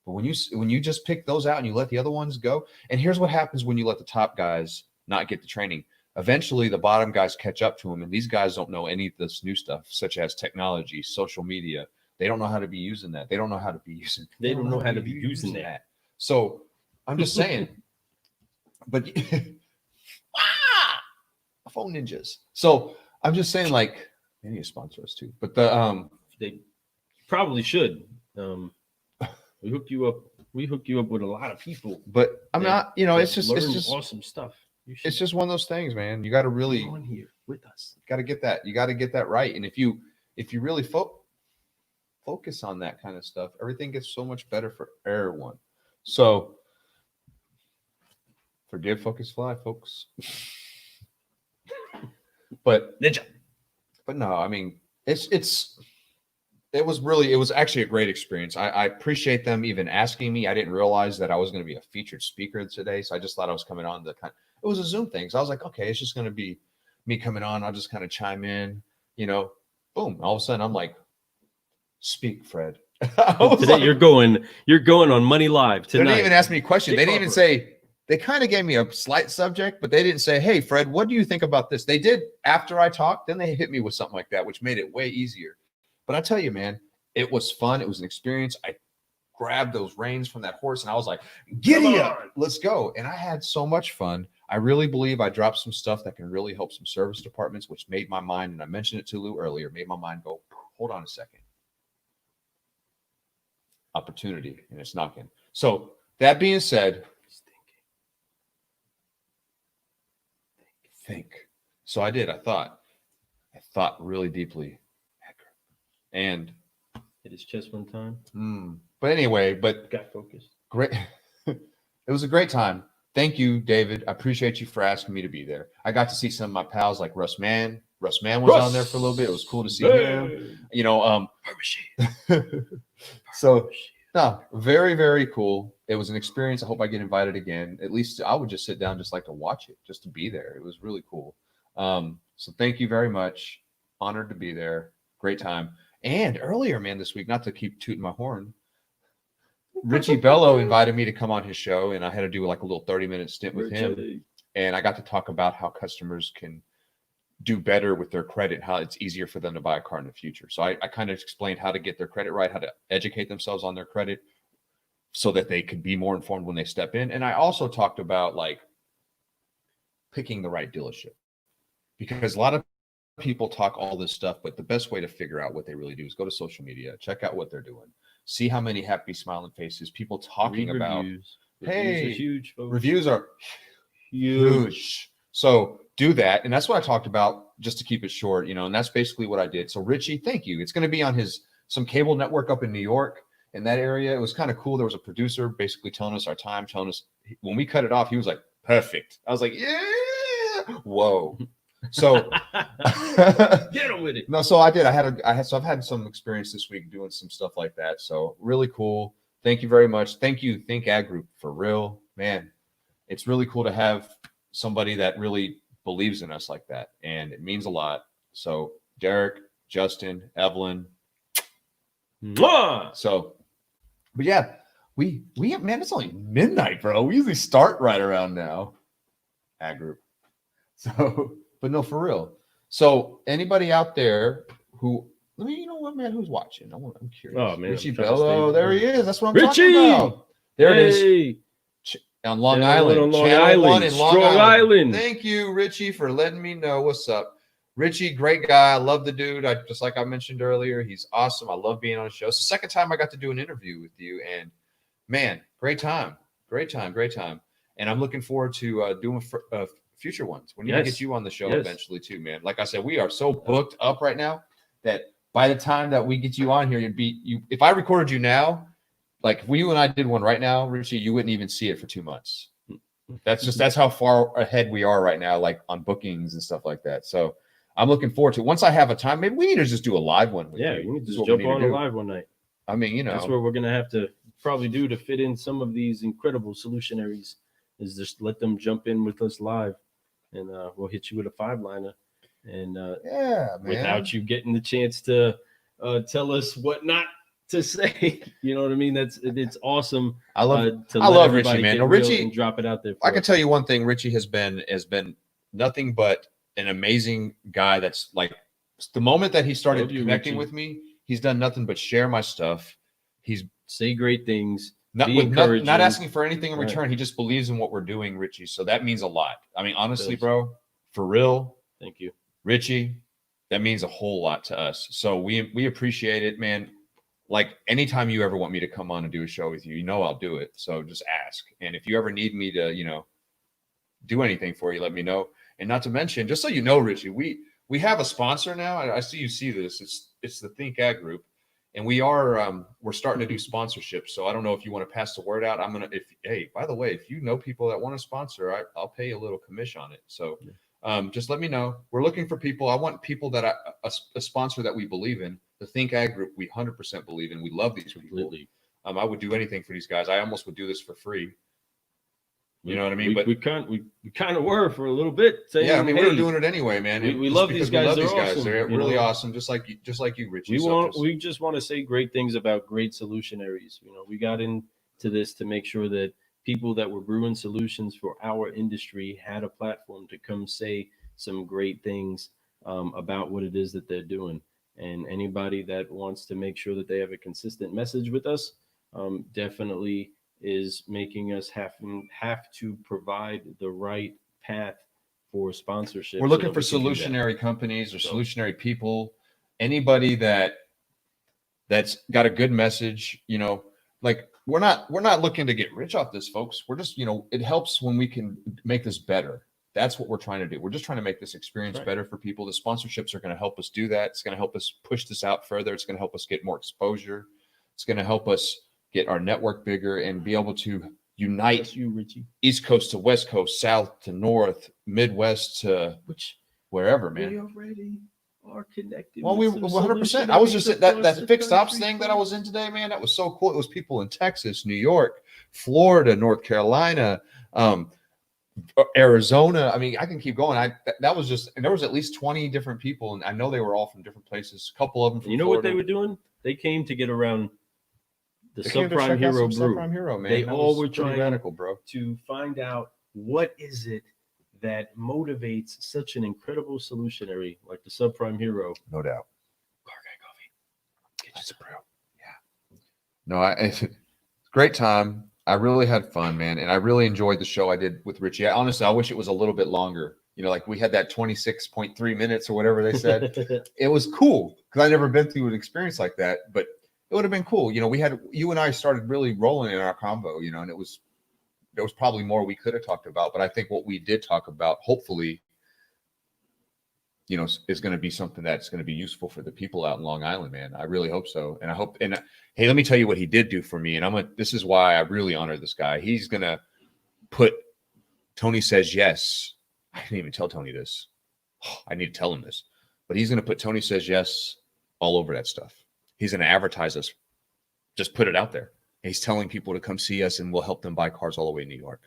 But when you just pick those out and you let the other ones go, and here's what happens when you let the top guys not get the training. Eventually, the bottom guys catch up to them, and these guys don't know any of this new stuff, such as technology, social media. They don't know how to be using that. They don't know how to be using that. So I'm just saying, but phone ninjas. So I'm just saying, like, they need to sponsor us too. But they probably should. We hook you up with a lot of people. But I'm not, it's just awesome stuff. It's just one of those things, man. You got to really on here with us. Got to get that. You got to get that right. And if you really focus on that kind of stuff, everything gets so much better for everyone. So forgive, focus, fly, folks. But no, I mean, it was actually a great experience. I appreciate them even asking me. I didn't realize that I was going to be a featured speaker today, so I just thought I was coming on it was a Zoom thing. So I was like, okay, it's just going to be me coming on. I'll just kind of chime in, boom. All of a sudden I'm like, speak, Fred. Today you're going on Money Live tonight. They didn't even ask me a question. They didn't even say, they kind of gave me a slight subject, but they didn't say, hey, Fred, what do you think about this? They did after I talked. Then they hit me with something like that, which made it way easier. But I tell you, man, it was fun. It was an experience. I grabbed those reins from that horse and I was like, giddy up, let's go. And I had so much fun. I really believe I dropped some stuff that can really help some service departments, which made my mind, and I mentioned it to Lou earlier, made my mind go, hold on a second. Opportunity, and it's knocking. So that being said, think. So I did. I thought really deeply. And hit his chest one time. But anyway, got focused. Great. It was a great time. Thank you, David. I appreciate you for asking me to be there. I got to see some of my pals like Russ Mann. Russ Mann was on there for a little bit. It was cool to see him. So no, very, very cool. It was an experience. I hope I get invited again. At least I would just sit down, just like to watch it, just to be there. It was really cool. So thank you very much. Honored to be there. Great time. And earlier, man, this week, not to keep tooting my horn, Richie Bello invited me to come on his show, and I had to do like a little 30-minute stint with him. And I got to talk about how customers can do better with their credit, how it's easier for them to buy a car in the future. So I kind of explained how to get their credit right, how to educate themselves on their credit so that they could be more informed when they step in. And I also talked about like picking the right dealership, because a lot of people talk all this stuff, but the best way to figure out what they really do is go to social media, check out what they're doing, see how many happy smiling faces, people talking Read about reviews. hey, Reviews are huge, folks. reviews are huge. So do that. And that's what I talked about, just to keep it short, you know, and that's basically what I did. So Richie, thank you. It's going to be on some cable network up in New York, in that area. It was kind of cool. There was a producer basically telling us our time, telling us when we cut it off, he was like, perfect. I was like, yeah, whoa. So get on with it. No, so I did. I've had some experience this week doing some stuff like that. So really cool. Thank you very much. Thank you, Think Ag Group, for real, man. It's really cool to have somebody that really believes in us like that, and it means a lot. So Derek, Justin, Evelyn. Mwah! So, but yeah, we man, it's only midnight, bro. We usually start right around now. Ag Group. So, but no, for real. So anybody out there who, let me, you know what, man, who's watching? I'm curious. Oh man, Richie I'm trying to Bello, stay- there he is. That's what I'm Richie! talking about. There it is. Hey! On Long Channel Island. one on Long Channel Island. 1 in Long Strong Island. Island. Thank you, Richie, for letting me know what's up. Richie, great guy. I love the dude. Just like I mentioned earlier, he's awesome. I love being on the show. It's the second time I got to do an interview with you, and man, great time. And I'm looking forward to doing future ones. We need to get you on the show eventually too, man. Like I said, we are so booked up right now that by the time that we get you on here, if I recorded you now, like if you and I did one right now, Richie, you wouldn't even see it for 2 months. That's how far ahead we are right now, like on bookings and stuff like that. So I'm looking forward to it. Once I have a time, maybe we need to just do a live one with you. We need to just jump on a live one night. I mean, you know, that's what we're gonna have to probably do to fit in some of these incredible solutionaries, is just let them jump in with us live, and we'll hit you with a 5-liner, and man, without you getting the chance to tell us what not to say. You know what I mean? It's awesome. I love Richie, man. No, Richie, and drop it out there. I can tell you one thing. Richie has been nothing but an amazing guy. That's like the moment that he started connecting with me, he's done nothing but share my stuff. He's say great things. Not asking for anything in return. He just believes in what we're doing, Richie. So that means a lot. I mean, honestly, bro, for real. Thank you, Richie. That means a whole lot to us. So we appreciate it, man. Like anytime you ever want me to come on and do a show with you, you know I'll do it. So just ask. And if you ever need me to, you know, do anything for you, let me know. And not to mention, just so you know, Richie, we have a sponsor now. I see you see this. It's the Think Ag Group, and we're starting to do sponsorships. So I don't know if you want to pass the word out. Hey, by the way, if you know people that want to sponsor, I'll pay a little commission on it. So just let me know. We're looking for people. I want people that a sponsor that we believe in. The Think Ag Group, we 100% believe in. We love these people. I would do anything for these guys. I almost would do this for free. You know what I mean? We kind of were for a little bit. Saying, yeah, I mean, we were doing it anyway, man. We love these guys. They're really awesome, just like you, Richie. We just want to say great things about great solutionaries. You know, we got into this to make sure that people that were brewing solutions for our industry had a platform to come say some great things about what it is that they're doing. And anybody that wants to make sure that they have a consistent message with us, definitely is making us have to provide the right path for sponsorship. We're looking for solutionary companies or solutionary people, anybody that's got a good message. You know, like we're not looking to get rich off this, folks. We're just, you know, it helps when we can make this better. That's what we're trying to do. We're just trying to make this experience better for people. The sponsorships are going to help us do that. It's going to help us push this out further. It's going to help us get more exposure. It's going to help us get our network bigger and be able to unite Richie. East Coast to West Coast, South to North, Midwest to wherever, man. We already are connected. Well, we 100%. I was just at that fixed ops thing that I was in today, man. That was so cool. It was people in Texas, New York, Florida, North Carolina, Arizona. I mean, I can keep going. That was just, and there was at least 20 different people, and I know they were all from different places. A couple of them from Florida. What they were doing? They came to get around the Subprime Hero Brew. Subprime Hero, man. They all were trying radical, bro, to find out what is it that motivates such an incredible solutionary like the Subprime Hero. No doubt. Gargay coffee. Get you some Brew. Yeah. No, Great time. I really had fun, man. And I really enjoyed the show I did with Richie. Honestly, I wish it was a little bit longer. You know, like we had that 26.3 minutes or whatever they said. It was cool because I never been through an experience like that, but it would have been cool. You know, you and I started really rolling in our combo, you know, and there was probably more we could have talked about, but I think what we did talk about, hopefully, you know, is going to be something that's going to be useful for the people out in Long Island, man. I really hope so. And I hope, and hey, let me tell you what he did do for me. And this is why I really honor this guy. He's going to put Tony Says Yes. I didn't even tell Tony this. I need to tell him this, but he's going to put Tony Says Yes all over that stuff. He's going to advertise us. Just put it out there. He's telling people to come see us and we'll help them buy cars all the way in New York.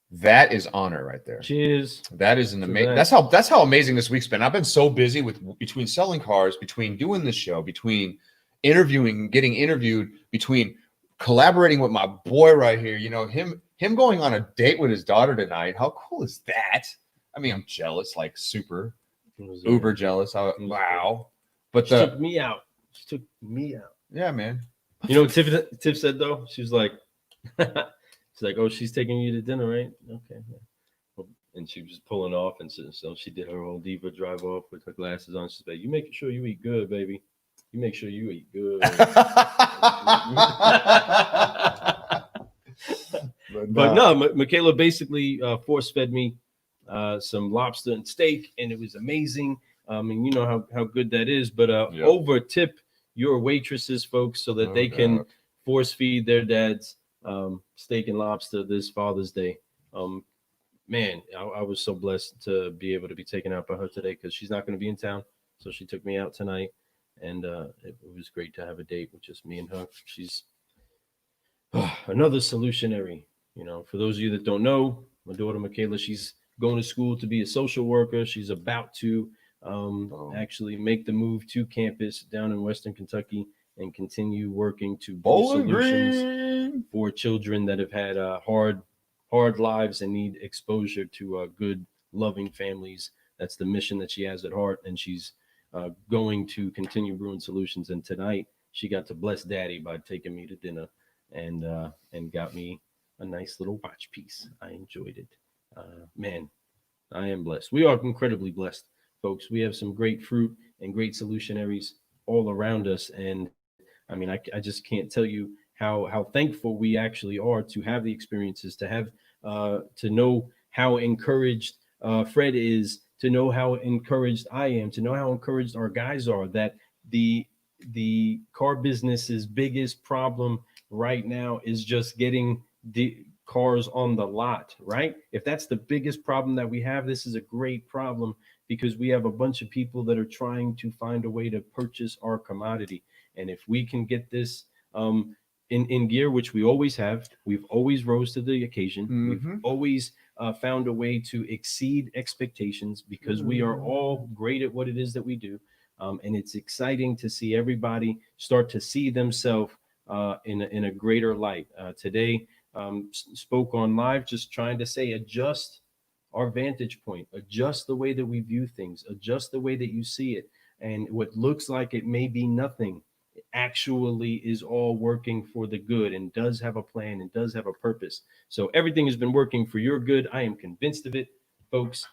That is honor right there. Cheers. That is an amazing. That's how amazing this week's been. I've been so busy between selling cars, between doing this show, between interviewing, getting interviewed, between collaborating with my boy right here. You know, him going on a date with his daughter tonight. How cool is that? I mean, I'm jealous, like super uber jealous. Wow. But she took me out. She took me out. Yeah, man. You know what Tiff said though? She was like, she's like, oh, she's taking you to dinner, right? Okay. Yeah. And she was pulling off, and so she did her whole diva drive off with her glasses on. She's like, you make sure you eat good, baby. You make sure you eat good. But no, Michaela basically force fed me some lobster and steak, and it was amazing. And you know how good that is. But over tip your waitresses, folks, so that they can force feed their dads steak and lobster this Father's Day. Man, I was so blessed to be able to be taken out by her today because she's not going to be in town. So she took me out tonight, and it was great to have a date with just me and her. She's another solutionary. You know, for those of you that don't know, my daughter Michaela, she's going to school to be a social worker. She's about to actually make the move to campus down in Western Kentucky and continue working to build solutions for children that have had hard lives and need exposure to good, loving families. That's the mission that she has at heart, and she's going to continue brewing solutions. And tonight, she got to bless Daddy by taking me to dinner and got me a nice little watch piece. I enjoyed it. Man, I am blessed. We are incredibly blessed, folks. We have some great fruit and great solutionaries all around us, and I mean, I just can't tell you how thankful we actually are to have the experiences, to have to know how encouraged Fred is, to know how encouraged I am, to know how encouraged our guys are. That the car business's biggest problem right now is just getting the cars on the lot, right? If that's the biggest problem that we have, this is a great problem because we have a bunch of people that are trying to find a way to purchase our commodity. And if we can get this in gear, which we always have, we've always rose to the occasion. Mm-hmm. We've always found a way to exceed expectations because we are all great at what it is that we do. And it's exciting to see everybody start to see themselves in a greater light. Today, spoke on live, just trying to say, adjust our vantage point, adjust the way that we view things, adjust the way that you see it. And what looks like it may be nothing actually is all working for the good and does have a plan and does have a purpose. So everything has been working for your good. I am convinced of it, folks.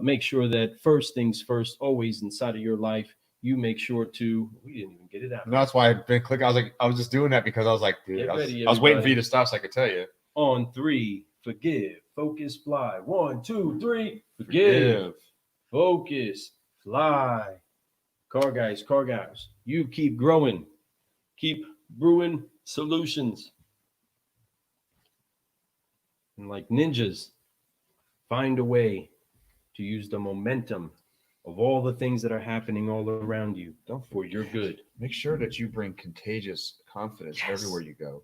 Make sure that first things first, always inside of your life, you make sure to, we didn't even get it out. No, that's why I've been clicking. I was just doing that because I was like, dude, I was waiting for you to stop so I could tell you. On three, forgive, focus, fly. 1, 2, 3, forgive, focus, fly. Car guys, you keep growing, keep brewing solutions. And like ninjas, find a way to use the momentum of all the things that are happening all around you for your good. Make sure that you bring contagious confidence everywhere you go.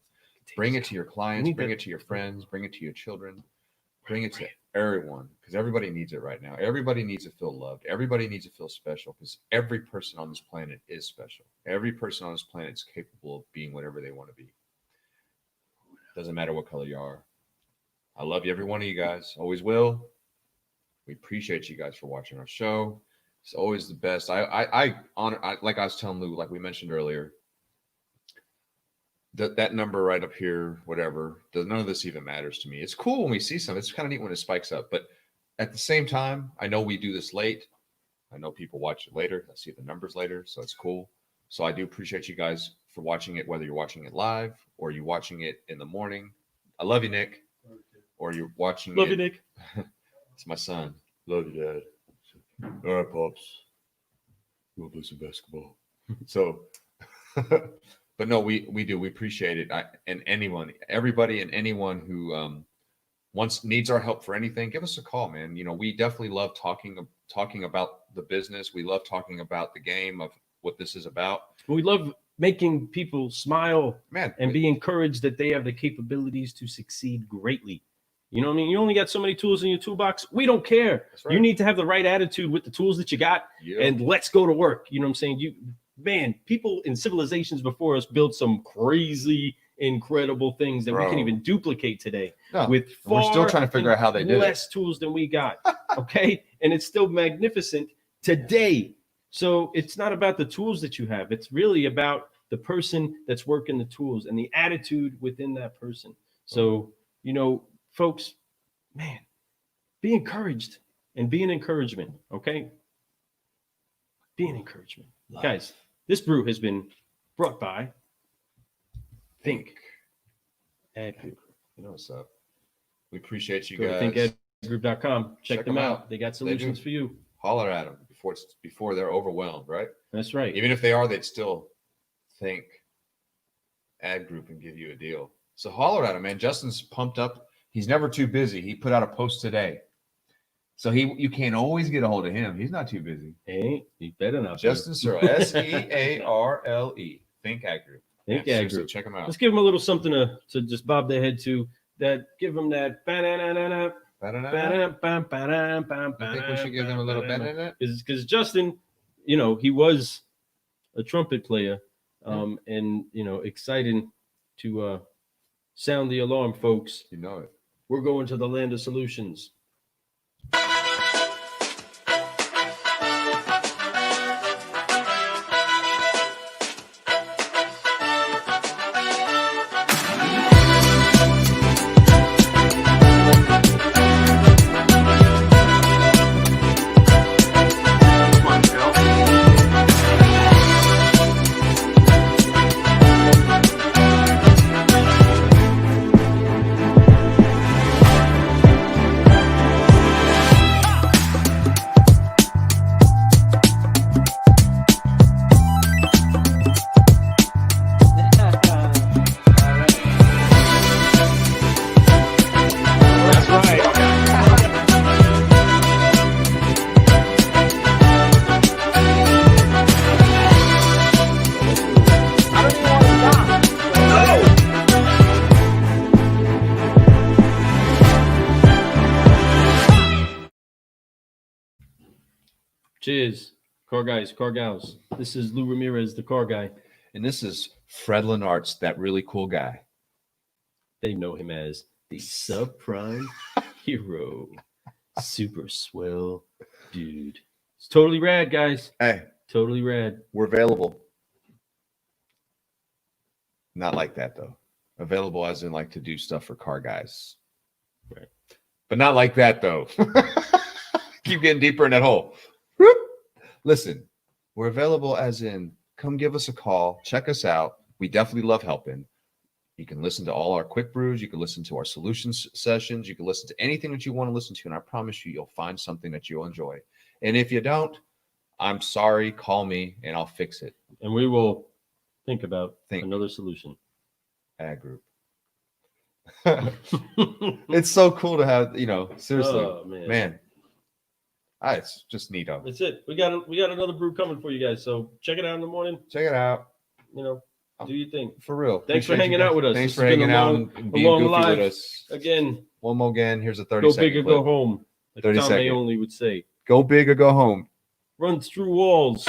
Bring it to your clients, bring it to your friends, bring it to your children, bring it to everyone, because everybody needs it right now. Everybody needs to feel loved. Everybody needs to feel special, because every person on this planet is special. Every person on this planet is capable of being whatever they want to be. Doesn't matter what color you are. I love you, every one of you guys. Always will. We appreciate you guys for watching our show. It's always the best. I honor, like I was telling Lou, like we mentioned earlier, that number right up here, whatever, none of this even matters to me. It's cool when we see something. It's kind of neat when it spikes up. But at the same time, I know we do this late. I know people watch it later. I see the numbers later, so it's cool. So I do appreciate you guys for watching it, whether you're watching it live or you're watching it in the morning. I love you, Nick. Or you're watching Love it. you, Nick. It's my son. Love you, Dad. All right, Pops. We'll play some basketball. So, but no, we do. We appreciate it. And everybody and anyone who needs our help for anything, give us a call, man. You know, we definitely love talking about the business. We love talking about the game of what this is about. We love making people smile, man, and be encouraged that they have the capabilities to succeed greatly. You know what I mean? You only got so many tools in your toolbox. We don't care. Right. You need to have the right attitude with the tools that you got, and let's go to work. You know what I'm saying? People in civilizations before us built some crazy, incredible things that we can even duplicate today. No, with we're still trying to figure out how they did less tools than we got. Okay. And it's still magnificent today. So it's not about the tools that you have. It's really about the person that's working the tools and the attitude within that person. So, you know, folks, man, be encouraged and be an encouragement. Okay. Be an encouragement. Guys, this brew has been brought by Think Ad Group. You know what's up. We appreciate you Go guys. to thinkadgroup.com. Check them out. They got solutions for you. Holler at them before they're overwhelmed, right? That's right. Even if they are, they'd still think Ad Group and give you a deal. So holler at him, man. Justin's pumped up. He's never too busy. He put out a post today. So you can't always get a hold of him. He's not too busy. Hey, he better not. Justin Searle, Searle. Think Ad Group. Think Ad Group. Check him out. Let's give them a little something to just bob their head to. That give them that. I think we should give them a little bit. Because Justin, you know, he was a trumpet player, and you know, excited to sound the alarm, folks. You know it. We're going to the land of solutions. Cheers, car guys, car gals. This is Lou Ramirez, the car guy. And this is Fredlin Arts, that really cool guy. They know him as the subprime hero. Super swell dude. It's totally rad, guys. Hey, totally rad. We're available. Not like that, though. Available as in like to do stuff for car guys. Right. But not like that, though. Keep getting deeper in that hole. Listen, we're available as in come give us a call. Check us out. We definitely love helping. You can listen to all our quick brews. You can listen to our solutions sessions. You can listen to anything that you want to listen to. And I promise you, you'll find something that you'll enjoy. And if you don't, I'm sorry. Call me and I'll fix it. And we will think about another solution. Ad Group. It's so cool to have, you know, seriously, oh, man. It's just neato. That's it. We got another brew coming for you guys. So check it out in the morning. Check it out. You know, do your thing. For real. Thanks for hanging out with us. Thanks for hanging out and being goofy with us. Again. One more again. Here's a 30-second Go big or go home. Like 30 Tom second. Maoney would say. Go big or go home. Run through walls.